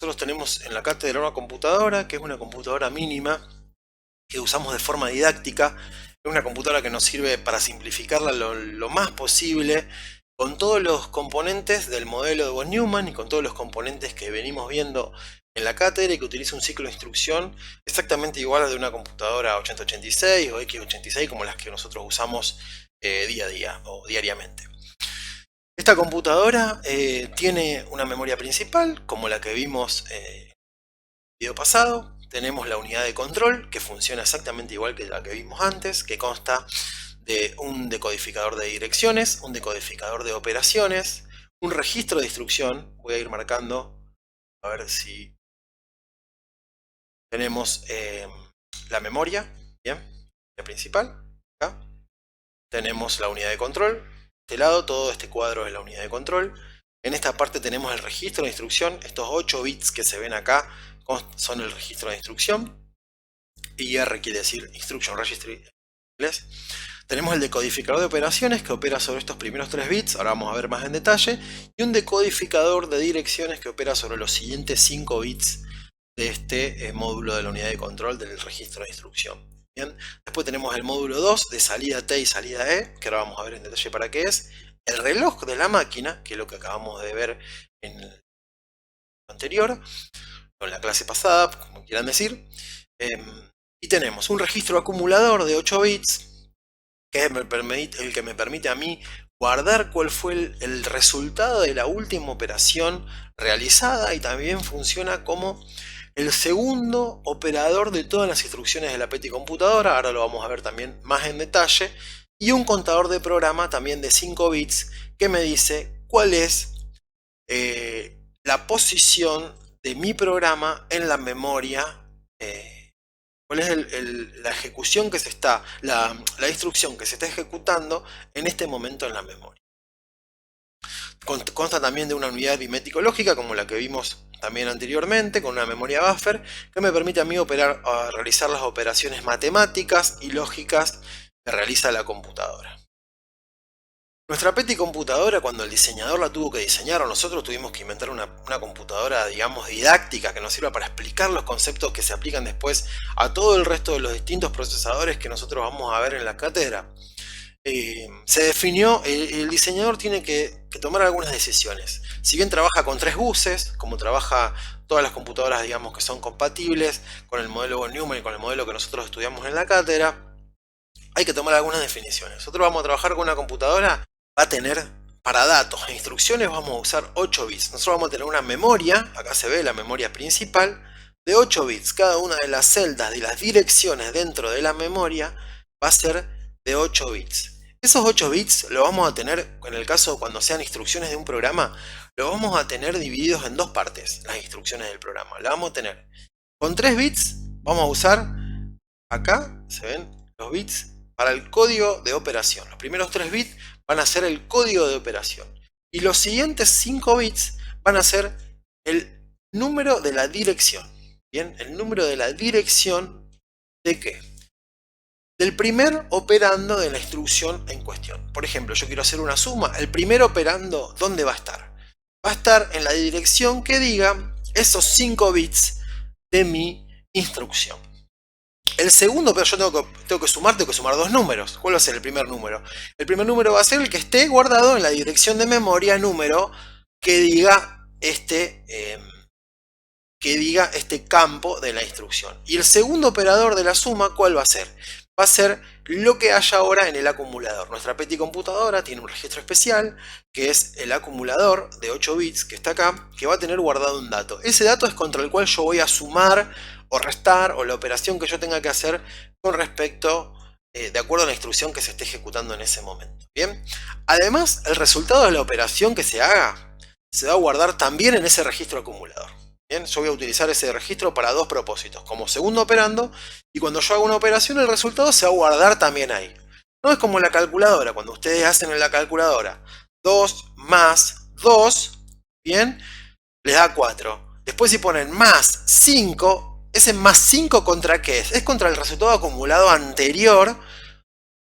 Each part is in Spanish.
Nosotros tenemos en la cátedra una computadora, que es una computadora mínima, que usamos de forma didáctica. Es una computadora que nos sirve para simplificarla lo más posible, con todos los componentes del modelo de von Neumann y con todos los componentes que venimos viendo en la cátedra, y que utiliza un ciclo de instrucción exactamente igual al de una computadora 8086 o X86, como las que nosotros usamos día a día o diariamente. Esta computadora tiene una memoria principal, como la que vimos en el video pasado. Tenemos la unidad de control, que funciona exactamente igual que la que vimos antes, que consta de un decodificador de direcciones, un decodificador de operaciones, un registro de instrucción. Voy a ir marcando a ver si tenemos la memoria, bien, la principal, acá. Tenemos la unidad de control. De este lado, todo este cuadro es la unidad de control. En esta parte tenemos el registro de instrucción. Estos 8 bits que se ven acá son el registro de instrucción. IR quiere decir Instruction Registry en inglés. Tenemos el decodificador de operaciones, que opera sobre estos primeros 3 bits. Ahora vamos a ver más en detalle. Y un decodificador de direcciones, que opera sobre los siguientes 5 bits de este módulo de la unidad de control del registro de instrucción. Bien. Después tenemos el módulo 2 de salida T y salida E, que ahora vamos a ver en detalle para qué es. El reloj de la máquina, que es lo que acabamos de ver en el anterior, o en la clase pasada, como quieran decir. Y tenemos un registro acumulador de 8 bits, que es el que me permite a mí guardar cuál fue el resultado de la última operación realizada, y también funciona como el segundo operador de todas las instrucciones de la PETI computadora. Ahora lo vamos a ver también más en detalle. Y un contador de programa también de 5 bits, que me dice cuál es la posición de mi programa en la memoria, cuál es la ejecución que se está, la instrucción que se está ejecutando en este momento en la memoria. Consta también de una unidad aritmético-lógica, como la que vimos también anteriormente, con una memoria buffer, que me permite a mí realizar las operaciones matemáticas y lógicas que realiza la computadora. Nuestra PETI computadora, cuando el diseñador la tuvo que diseñar, o nosotros tuvimos que inventar una computadora, digamos, didáctica, que nos sirva para explicar los conceptos que se aplican después a todo el resto de los distintos procesadores que nosotros vamos a ver en la cátedra, se definió, el diseñador tiene que tomar algunas decisiones. Si bien trabaja con 3 buses, como trabaja todas las computadoras, digamos, que son compatibles con el modelo von Neumann y con el modelo que nosotros estudiamos en la cátedra, hay que tomar algunas definiciones. Nosotros vamos a trabajar con una computadora, va a tener para datos e instrucciones, vamos a usar 8 bits. Nosotros vamos a tener una memoria, acá se ve la memoria principal, de 8 bits. Cada una de las celdas de las direcciones dentro de la memoria va a ser de 8 bits. Esos 8 bits lo vamos a tener, en el caso cuando sean instrucciones de un programa, lo vamos a tener divididos en 2 partes, las instrucciones del programa. La vamos a tener con 3 bits, vamos a usar, acá se ven los bits para el código de operación. Los primeros 3 bits van a ser el código de operación. Y los siguientes 5 bits van a ser el número de la dirección. Bien, el número de la dirección ¿de qué? Del primer operando de la instrucción en cuestión. Por ejemplo, yo quiero hacer una suma. El primer operando, ¿dónde va a estar? Va a estar en la dirección que diga esos 5 bits de mi instrucción. El segundo, pero yo tengo que sumar 2 números. ¿Cuál va a ser el primer número? El primer número va a ser el que esté guardado en la dirección de memoria número que diga este campo de la instrucción. Y el segundo operador de la suma, ¿cuál va a ser? Va a ser lo que haya ahora en el acumulador. Nuestra PETI computadora tiene un registro especial, que es el acumulador de 8 bits que está acá, que va a tener guardado un dato. Ese dato es contra el cual yo voy a sumar o restar, o la operación que yo tenga que hacer con respecto, de acuerdo a la instrucción que se esté ejecutando en ese momento. Bien. Además, el resultado de la operación que se haga se va a guardar también en ese registro acumulador. Bien, yo voy a utilizar ese registro para 2 propósitos, como segundo operando, y cuando yo hago una operación el resultado se va a guardar también ahí. No es como en la calculadora, cuando ustedes hacen en la calculadora 2 más 2, bien, les da 4. Después si ponen más 5, ese más 5 ¿contra qué es? Es contra el resultado acumulado anterior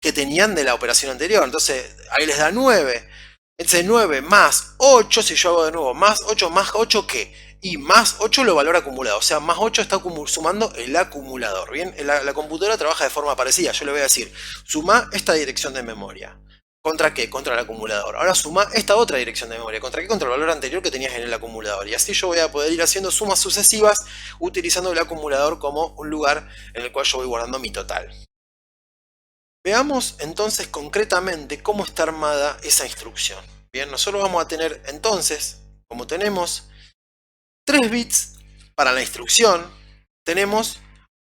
que tenían de la operación anterior. Entonces ahí les da 9. Entonces 9 más 8, si yo hago de nuevo más 8, ¿qué? y más 8 lo valor acumulado, o sea, más 8 está sumando el acumulador. Bien, la computadora trabaja de forma parecida. Yo le voy a decir, suma esta dirección de memoria. ¿Contra qué? Contra el acumulador. Ahora suma esta otra dirección de memoria. ¿Contra qué? Contra el valor anterior que tenías en el acumulador. Y así yo voy a poder ir haciendo sumas sucesivas utilizando el acumulador como un lugar en el cual yo voy guardando mi total. Veamos entonces concretamente cómo está armada esa instrucción. Bien, nosotros vamos a tener entonces, como tenemos 3 bits para la instrucción, tenemos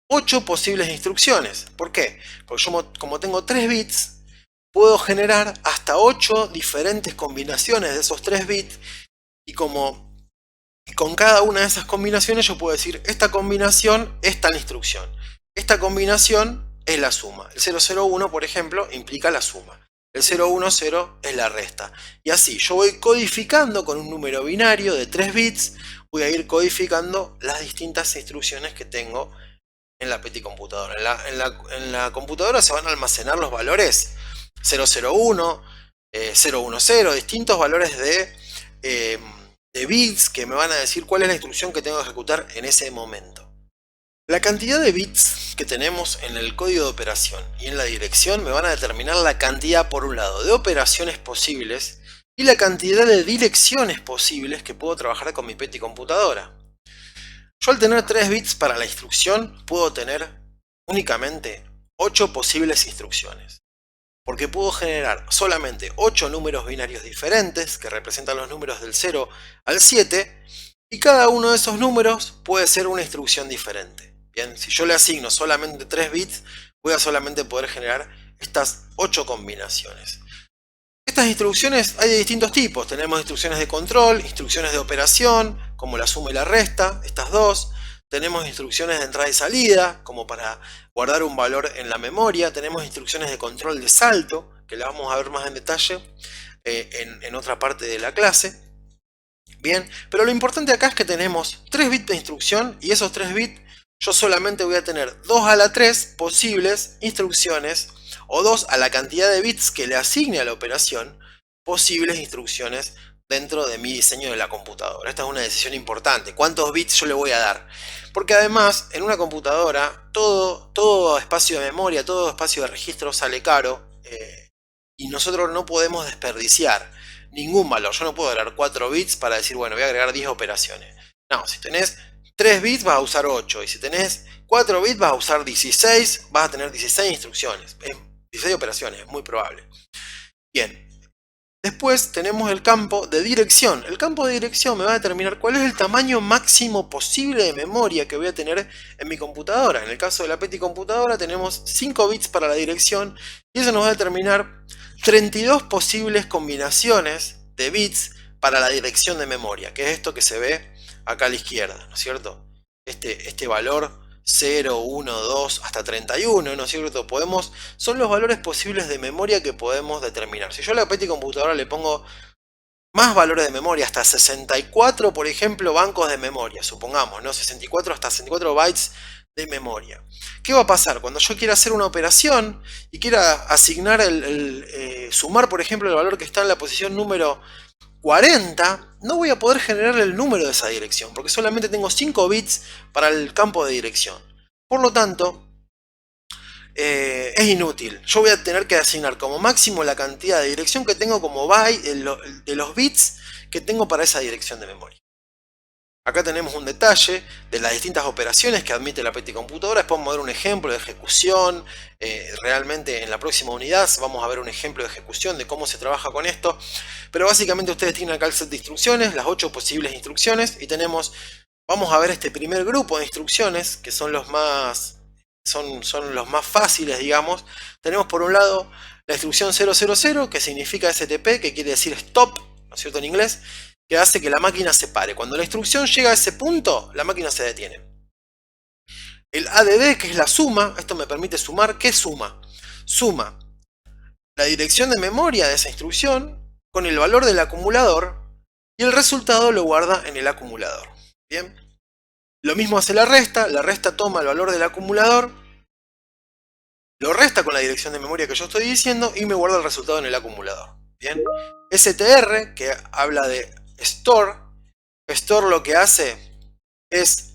8 posibles instrucciones. ¿Por qué? Porque yo como tengo 3 bits, puedo generar hasta 8 diferentes combinaciones de esos 3 bits y con cada una de esas combinaciones yo puedo decir, esta combinación es tal instrucción, esta combinación es la suma. El 001, por ejemplo, implica la suma. El 010 es la resta. Y así, yo voy codificando con un número binario de 3 bits, voy a ir codificando las distintas instrucciones que tengo en la petit computadora. En la computadora se van a almacenar los valores 001, 010, distintos valores de bits que me van a decir cuál es la instrucción que tengo que ejecutar en ese momento. La cantidad de bits que tenemos en el código de operación y en la dirección me van a determinar la cantidad, por un lado, de operaciones posibles y la cantidad de direcciones posibles que puedo trabajar con mi petit computadora. Yo al tener 3 bits para la instrucción puedo tener únicamente 8 posibles instrucciones, porque puedo generar solamente 8 números binarios diferentes que representan los números del 0 al 7 y cada uno de esos números puede ser una instrucción diferente. Bien, si yo le asigno solamente 3 bits, voy a solamente poder generar estas 8 combinaciones. Estas instrucciones hay de distintos tipos. Tenemos instrucciones de control, instrucciones de operación, como la suma y la resta, estas dos. Tenemos instrucciones de entrada y salida, como para guardar un valor en la memoria. Tenemos instrucciones de control de salto, que las vamos a ver más en detalle en otra parte de la clase. Bien, pero lo importante acá es que tenemos 3 bits de instrucción y esos 3 bits yo solamente voy a tener 2 a la 3 posibles instrucciones o 2 a la cantidad de bits que le asigne a la operación posibles instrucciones dentro de mi diseño de la computadora. Esta es una decisión importante. ¿Cuántos bits yo le voy a dar? Porque además en una computadora todo espacio de memoria, todo espacio de registro sale caro y nosotros no podemos desperdiciar ningún valor. Yo no puedo agregar 4 bits para decir, bueno, voy a agregar 10 operaciones. No, si tenés 3 bits vas a usar 8 y si tenés 4 bits vas a usar 16, vas a tener 16 instrucciones, 16 operaciones, es muy probable. Bien, después tenemos el campo de dirección. El campo de dirección me va a determinar cuál es el tamaño máximo posible de memoria que voy a tener en mi computadora. En el caso de la petit computadora tenemos 5 bits para la dirección y eso nos va a determinar 32 posibles combinaciones de bits para la dirección de memoria, que es esto que se ve acá a la izquierda, ¿no es cierto? Este valor 0, 1, 2 hasta 31, ¿no es cierto? Son los valores posibles de memoria que podemos determinar. Si yo a la petit computadora le pongo más valores de memoria, hasta 64, por ejemplo, bancos de memoria, supongamos, ¿no? 64 hasta 64 bytes de memoria. ¿Qué va a pasar? Cuando yo quiera hacer una operación y quiera asignar sumar, por ejemplo, el valor que está en la posición número 40, no voy a poder generar el número de esa dirección, porque solamente tengo 5 bits para el campo de dirección. Por lo tanto, es inútil. Yo voy a tener que asignar como máximo la cantidad de dirección que tengo como byte de los bits que tengo para esa dirección de memoria. Acá tenemos un detalle de las distintas operaciones que admite la petit computadora. Después vamos a ver un ejemplo de ejecución. Realmente en la próxima unidad vamos a ver un ejemplo de ejecución de cómo se trabaja con esto. Pero básicamente ustedes tienen acá el set de instrucciones, las 8 posibles instrucciones. Y vamos a ver este primer grupo de instrucciones que son los más fáciles, digamos. Tenemos por un lado la instrucción 000, que significa STP, que quiere decir stop, ¿no es cierto?, en inglés, que hace que la máquina se pare. Cuando la instrucción llega a ese punto, la máquina se detiene. El ADD, que es la suma, esto me permite sumar. ¿Qué suma? Suma la dirección de memoria de esa instrucción con el valor del acumulador y el resultado lo guarda en el acumulador. Bien. Lo mismo hace la resta toma el valor del acumulador, lo resta con la dirección de memoria que yo estoy diciendo y me guarda el resultado en el acumulador. Bien. STR, que habla de store lo que hace es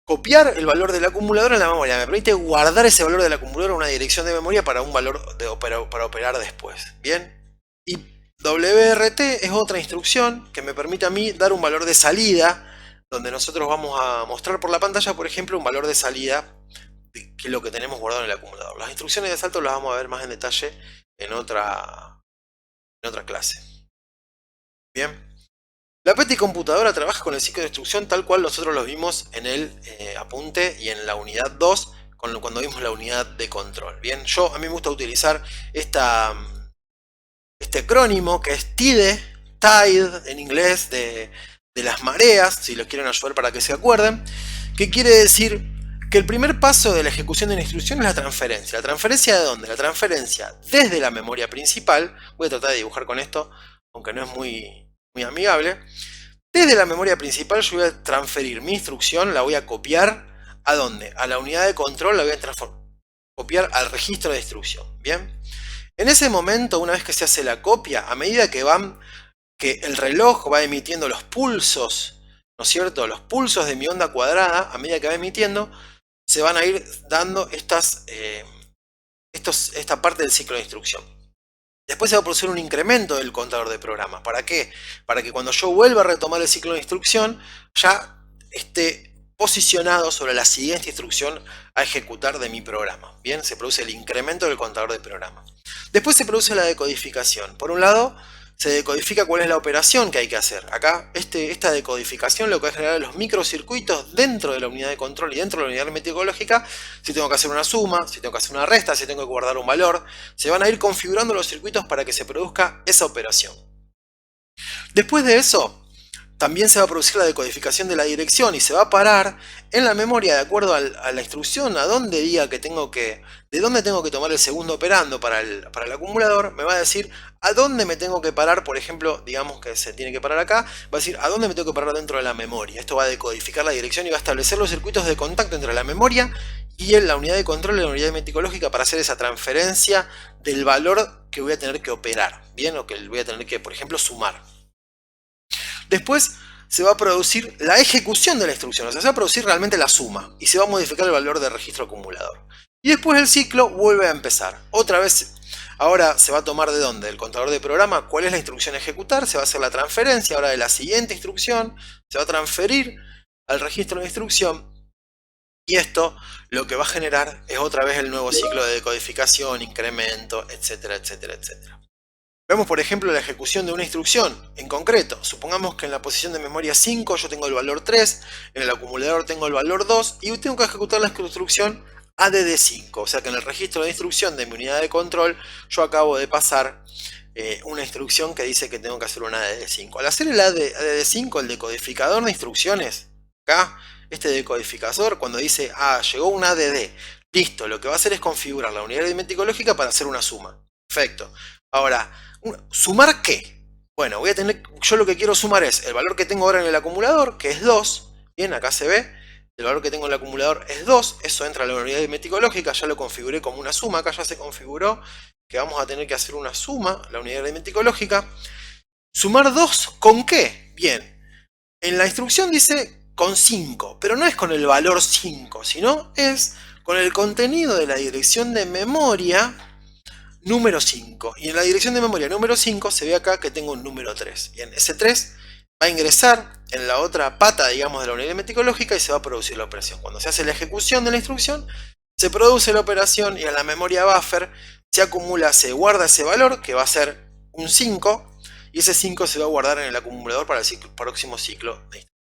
copiar el valor del acumulador en la memoria. Me permite guardar ese valor del acumulador en una dirección de memoria para un valor para operar después. Bien. Y WRT es otra instrucción que me permite a mí dar un valor de salida, donde nosotros vamos a mostrar por la pantalla, por ejemplo, un valor de salida que es lo que tenemos guardado en el acumulador. Las instrucciones de salto las vamos a ver más en detalle en otra clase. Bien. La PETI computadora trabaja con el ciclo de instrucción tal cual nosotros lo vimos en el apunte y en la unidad 2 cuando vimos la unidad de control. Bien, a mí me gusta utilizar este acrónimo que es TIDE, Tide en inglés, de las mareas, si los quieren ayudar para que se acuerden, que quiere decir que el primer paso de la ejecución de la instrucción es la transferencia. ¿La transferencia de dónde? La transferencia desde la memoria principal. Voy a tratar de dibujar con esto, aunque no es muy amigable. Desde la memoria principal yo voy a transferir mi instrucción, la voy a copiar ¿a dónde? A la unidad de control, la voy a copiar al registro de instrucción. Bien. En ese momento, una vez que se hace la copia, a medida que el reloj va emitiendo los pulsos, ¿no es cierto? Los pulsos de mi onda cuadrada, a medida que va emitiendo, se van a ir dando esta parte del ciclo de instrucción. Después se va a producir un incremento del contador de programa. ¿Para qué? Para que cuando yo vuelva a retomar el ciclo de instrucción, ya esté posicionado sobre la siguiente instrucción a ejecutar de mi programa. Bien, se produce el incremento del contador de programa. Después se produce la decodificación. Por un lado, se decodifica cuál es la operación que hay que hacer. Acá, esta decodificación lo que va a generar los microcircuitos dentro de la unidad de control y dentro de la unidad meteorológica. Si tengo que hacer una suma, si tengo que hacer una resta, si tengo que guardar un valor, se van a ir configurando los circuitos para que se produzca esa operación. Después de eso, también se va a producir la decodificación de la dirección y se va a parar en la memoria de acuerdo a la instrucción, a donde diga que de dónde tengo que tomar el segundo operando para el acumulador. Me va a decir a dónde me tengo que parar, por ejemplo, digamos que se tiene que parar acá, va a decir a dónde me tengo que parar dentro de la memoria. Esto va a decodificar la dirección y va a establecer los circuitos de contacto entre la memoria y la unidad de control y la unidad meticológica para hacer esa transferencia del valor que voy a tener que operar, bien, o que voy a tener que, por ejemplo, sumar. Después se va a producir la ejecución de la instrucción, o sea, se va a producir realmente la suma y se va a modificar el valor de registro acumulador. Y después el ciclo vuelve a empezar. Otra vez, ahora se va a tomar de dónde, del contador de programa, cuál es la instrucción a ejecutar, se va a hacer la transferencia ahora de la siguiente instrucción, se va a transferir al registro de instrucción y esto lo que va a generar es otra vez el nuevo ciclo de decodificación, incremento, etcétera, etcétera, etcétera. Vemos por ejemplo la ejecución de una instrucción en concreto. Supongamos que en la posición de memoria 5 yo tengo el valor 3, en el acumulador tengo el valor 2 y tengo que ejecutar la instrucción ADD5. O sea que en el registro de instrucción de mi unidad de control yo acabo de pasar una instrucción que dice que tengo que hacer una ADD5. Al hacer el ADD5, el decodificador de instrucciones, acá, este decodificador cuando dice, llegó un ADD, listo, lo que va a hacer es configurar la unidad aritmética lógica para hacer una suma. Perfecto. Ahora, ¿sumar qué? Bueno, yo lo que quiero sumar es el valor que tengo ahora en el acumulador, que es 2. Bien, acá se ve. El valor que tengo en el acumulador es 2. Eso entra a la unidad aritmética lógica. Ya lo configuré como una suma. Acá ya se configuró que vamos a tener que hacer una suma, la unidad aritmética lógica. ¿Sumar 2 con qué? Bien, en la instrucción dice con 5, pero no es con el valor 5, sino es con el contenido de la dirección de memoria número 5. Y en la dirección de memoria número 5 se ve acá que tengo un número 3. Bien, ese 3 va a ingresar en la otra pata, digamos, de la unidad aritmética y se va a producir la operación. Cuando se hace la ejecución de la instrucción, se produce la operación y en la memoria buffer se acumula, se guarda ese valor, que va a ser un 5, y ese 5 se va a guardar en el acumulador para el próximo ciclo de instrucción.